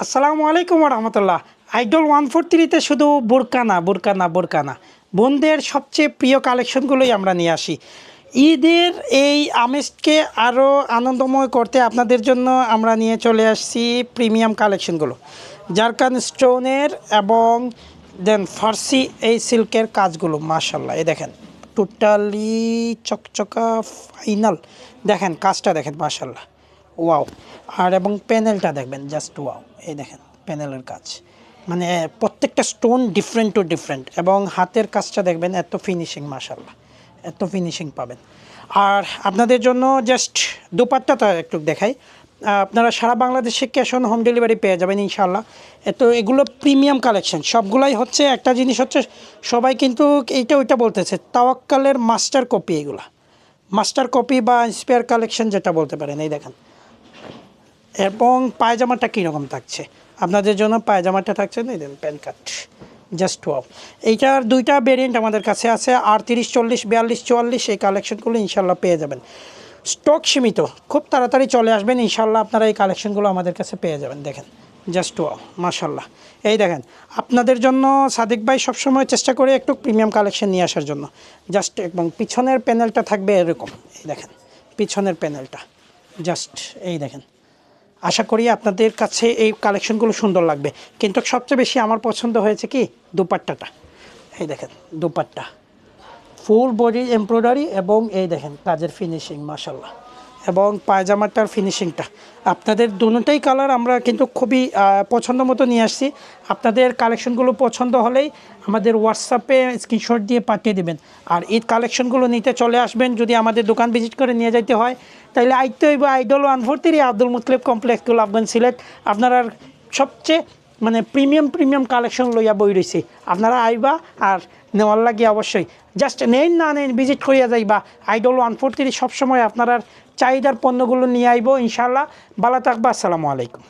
আসসালামু আলাইকুম রহমতুল্লাহ। আইডল 143-তে শুধু বোরকা না বোনদের সবচেয়ে প্রিয় কালেকশনগুলোই আমরা নিয়ে আসি। ঈদের এই আমেজকে আরও আনন্দময় করতে আপনাদের জন্য আমরা নিয়ে চলে আসছি প্রিমিয়াম কালেকশনগুলো, জারকান স্টোনের এবং দেন ফার্সি এই সিল্কের কাজগুলো। মাশাল্লাহ, এই দেখেন টোটালি চকচকা ফাইনাল। দেখেন কাজটা দেখেন, মাশাল্লাহ, ওয়াও। আর এবং প্যানেলটা দেখবেন, জাস্ট ওয়াও। এই দেখেন প্যানেলের কাজ, মানে প্রত্যেকটা স্টোন ডিফারেন্ট টু ডিফারেন্ট, এবং হাতের কাজটা দেখবেন এত ফিনিশিং, মাশাল্লাহ, এত ফিনিশিং পাবেন। আর আপনাদের জন্য জাস্ট দোপাট্টাটা একটু দেখাই। আপনারা সারা বাংলাদেশে ক্যাশ অন হোম ডেলিভারি পেয়ে যাবেন ইনশাল্লাহ। এগুলো প্রিমিয়াম কালেকশন সবগুলাই হচ্ছে। একটা জিনিস হচ্ছে, সবাই কিন্তু এইটা ওইটা বলতেছে, তাওয়াক্কালের মাস্টার কপি, এগুলা মাস্টার কপি বা ইন্সপায়ার কালেকশন যেটা বলতে পারেন। এই দেখেন, এবং পায়জামাটা কীরকম থাকছে আপনাদের জন্য। পায়জামাটা থাকছে না, দেন প্যান্ট কাট, জাস্ট ওয়াও। এইটার দুইটা ভেরিয়েন্ট আমাদের কাছে আছে, 38, 40, 42, 44। এই কালেকশনগুলো ইনশাল্লাহ পেয়ে যাবেন। স্টক সীমিত, খুব তাড়াতাড়ি চলে আসবেন ইনশাল্লাহ, আপনারা এই কালেকশনগুলো আমাদের কাছে পেয়ে যাবেন। দেখেন জাস্ট ওয়াও, মাশাল্লাহ। এই দেখেন আপনাদের জন্য সাদিক ভাই সবসময় চেষ্টা করে একটু প্রিমিয়াম কালেকশন নিয়ে আসার জন্য। জাস্ট, এবং পিছনের প্যানেলটা থাকবে এরকম। এই দেখেন পিছনের প্যানেলটা, জাস্ট এই দেখেন। আশা করি আপনাদের কাছে এই কালেকশনগুলো সুন্দর লাগবে, কিন্তু সবচেয়ে বেশি আমার পছন্দ হয়েছে কি দোপাট্টাটা। এই দেখেন দোপাট্টা, ফুল বডি এমব্রয়ডারি, এবং এই দেখেন কাজের ফিনিশিং, মাশাল্লাহ, এবং পায়জামাটার ফিনিশিংটা। আপনাদের দুটোটাই কালার আমরা কিন্তু খুবই পছন্দ মতো নিয়ে আসছি। আপনাদের কালেকশনগুলো পছন্দ হলেই আমাদের হোয়াটসঅ্যাপে স্ক্রিনশট দিয়ে পাঠিয়ে দেবেন। আর এই কালেকশনগুলো নিতে চলে আসবেন। যদি আমাদের দোকান ভিজিট করে নিয়ে যাইতে হয় তাহলে আইতে হইব idol 143, Abdul Mutalib complex, Golapganj, Sylhet. আপনারা সবচেয়ে মানে প্রিমিয়াম কালেকশন লইয়া বই রয়েছি। আপনারা আইবা আর নেওয়ার লাগে অবশ্যই, জাস্ট নেন না নেন ভিজিট করিয়া যাইবা। আইডল 143 সবসময় আপনার চাহিদার পণ্যগুলো নিয়ে আইব ইনশাল্লাহ। ভালো থাকবা, আসসালামু আলাইকুম।